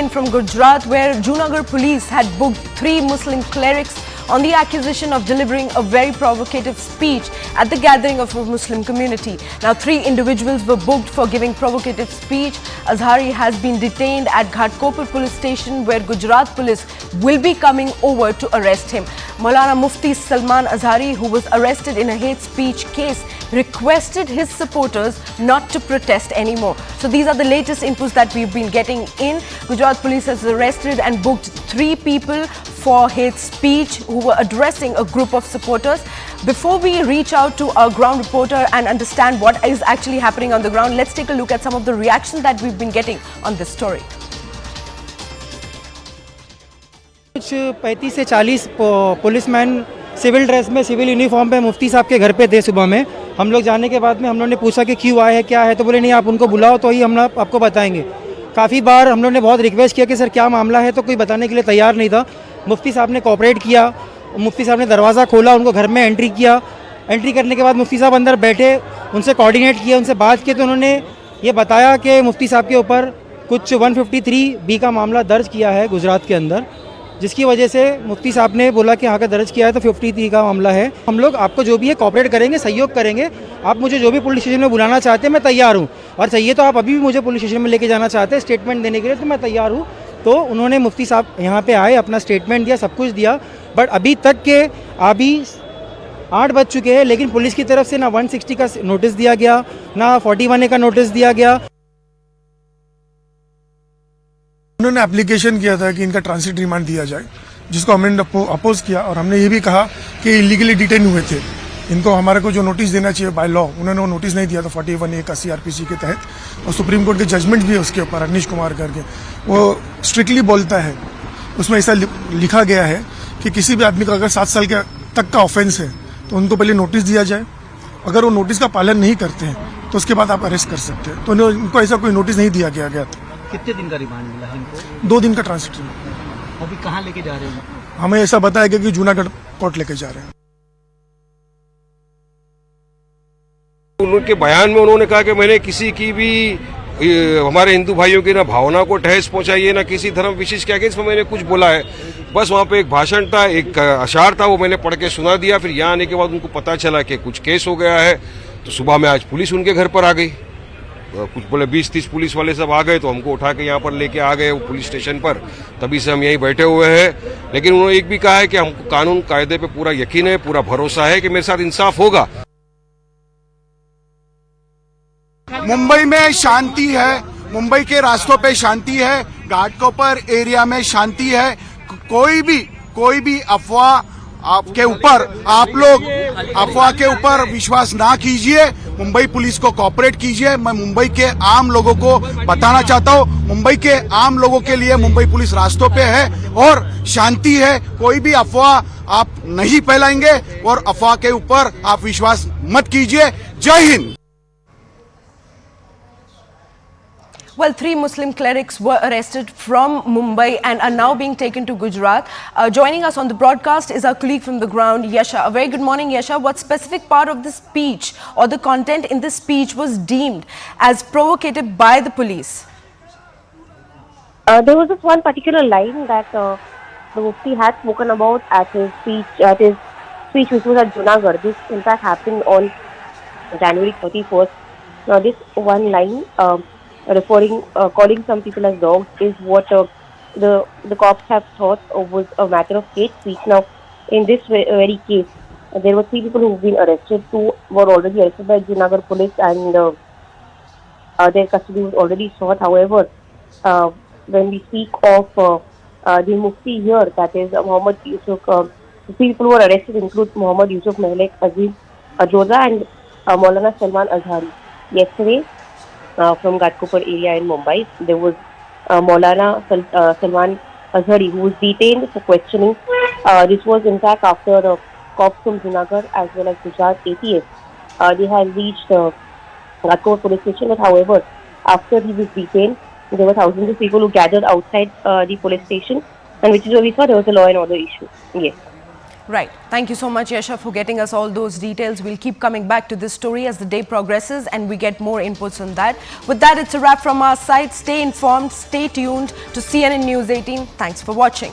in from Gujarat, where Junagadh police had booked 3 Muslim clerics on the accusation of delivering a very provocative speech at the gathering of a Muslim community. Now, 3 individuals were booked for giving provocative speech. Azhari has been detained at Ghatkopar police station, where Gujarat police will be coming over to arrest him. Maulana Mufti Salman Azhari, who was arrested in a hate speech case, requested his supporters not to protest anymore. So these are the latest inputs that we've been getting in. Gujarat police has arrested and booked 3 people for hate speech who were addressing a group of supporters. Before we reach out to our ground reporter and understand what is actually happening on the ground, let's take a look at some of the reactions that we've been getting on this story. कुछ 35 से 40 policeman civil dress में, civil uniform पे मुफ्ती साहब के घर पे थे सुबह में। हम लोग जाने के बाद में हम लोग ने पूछा कि क्यों आए हैं, क्या है, तो बोले नहीं आप उनको बुलाओ तो ही हम आपको बताएंगे। काफ़ी बार हम लोग ने बहुत रिक्वेस्ट किया कि सर क्या मामला है, तो कोई बताने के लिए तैयार नहीं था। मुफ्ती साहब ने कोऑपरेट किया, मुफ्ती साहब ने दरवाज़ा खोला, उनको घर में एंट्री किया। एंट्री करने के बाद मुफ्ती साहब अंदर बैठे, उनसे कोऑर्डिनेट किया, उनसे बात की, तो उन्होंने ये बताया कि मुफ्ती साहब के ऊपर कुछ 153B का मामला दर्ज किया है गुजरात के अंदर, जिसकी वजह से मुफ्ती साहब ने बोला कि हाँ का दर्ज किया है तो 53 का मामला है। हम लोग आपको जो भी है कोऑपरेट करेंगे, सहयोग करेंगे। आप मुझे जो भी पुलिस स्टेशन में बुलाना चाहते हैं मैं तैयार हूँ, और चाहिए तो आप अभी भी मुझे पुलिस स्टेशन में लेके जाना चाहते हैं स्टेटमेंट देने के लिए, तो मैं तैयार हूँ। तो उन्होंने मुफ्ती साहब यहाँ पे आए, अपना स्टेटमेंट दिया, सब कुछ दिया। बट अभी तक के अभी 8 बज चुके हैं, लेकिन पुलिस की तरफ से ना 160 का नोटिस दिया गया, ना 41A का नोटिस दिया गया। उन्होंने एप्लीकेशन किया था कि इनका ट्रांसिट रिमांड दिया जाए, जिसको हमने अपोज किया, और हमने ये भी कहा कि इलीगली डिटेन हुए थे, इनको हमारे को जो नोटिस देना चाहिए बाय लॉ, उन्होंने वो नोटिस नहीं दिया था 41A का CRPC के तहत। और सुप्रीम कोर्ट के जजमेंट भी है उसके ऊपर, अनिश कुमार करके, वो स्ट्रिक्टली बोलता है, उसमें ऐसा लिखा गया है कि किसी भी आदमी का अगर 7 साल के तक का ऑफेंस है तो उनको पहले नोटिस दिया जाए, अगर वो नोटिस का पालन नहीं करते हैं तो उसके बाद आप अरेस्ट कर सकते हैं। तो इनको ऐसा कोई नोटिस नहीं दिया गया था। कितने दिन का रिमांड मिला है इनको? 2 दिन का ट्रांसिट रिमांड। अभी कहाँ लेके जा रहे हैं? हमें ऐसा बताया गया कि जूनागढ़ कोर्ट लेके जा रहे हैं। उनके बयान में उन्होंने कहा कि मैंने किसी की भी हमारे हिंदू भाइयों की ना भावना को ठेस पहुंचाई है, ना किसी धर्म विशेष के अगेंस्ट में मैंने कुछ बोला है। बस वहाँ पे एक भाषण था, एक अशार था, वो मैंने पढ़ के सुना दिया। फिर यहाँ आने के बाद उनको पता चला कि कुछ केस हो गया है, तो सुबह में आज पुलिस उनके घर पर आ गई। कुछ बोले 20-30 पुलिस वाले सब आ गए, तो हमको उठा के यहाँ पर लेके आ गए वो पुलिस स्टेशन पर। तभी से हम यहीं बैठे हुए हैं। लेकिन उन्होंने एक भी कहा है कि हमको कानून कायदे पे पूरा यकीन है, पूरा भरोसा है कि मेरे साथ इंसाफ होगा। मुंबई में शांति है, मुंबई के रास्तों पे शांति है, घाटकोपर एरिया में शांति है। कोई भी अफवाह आपके ऊपर, आप लोग अफवाह के ऊपर विश्वास ना कीजिए। मुंबई पुलिस को कोऑपरेट कीजिए। मैं मुंबई के आम लोगों को बताना चाहता हूँ, मुंबई के आम लोगों के लिए मुंबई पुलिस रास्तों पे है और शांति है। कोई भी अफवाह आप नहीं फैलाएंगे और अफवाह के ऊपर आप विश्वास मत कीजिए। जय Hind. Well, 3 Muslim clerics were arrested from Mumbai and are now being taken to Gujarat. Joining us on the broadcast is our colleague from the ground, Yasha. A very good morning, Yasha. What specific part of the speech or the content in the speech was deemed as provocative by the police? There was this one particular line that the Mufti had spoken about at his speech which was at Junagadh. This in fact happened on January 31st. Now this one line calling some people as dogs is what the cops have thought was a matter of hate speech. Now, in this very case, there were 3 people who've been arrested. 2 were already arrested by Junagadh police and their custody was already sought. However, when we speak of the Mufti here, that is Muhammad Yusuf, the 3 people who were arrested include Muhammad Yusuf Mehlek, Aziz Ajoza and Maulana Salman Azhari. Yesterday, from Ghatkopar area in Mumbai, there was Maulana Salman Azhari, who was detained for questioning. This was in fact after the cops from Junagadh as well as Gujarat ATF. They had reached Ghatkopar police station, but however, after he was detained, there were thousands of people who gathered outside the police station, and which is where we saw there was a law and order issue. Yes. Right. Thank you so much, Yasha, for getting us all those details. We'll keep coming back to this story as the day progresses and we get more inputs on that. With that, it's a wrap from our side. Stay informed, stay tuned to CNN News 18. Thanks for watching.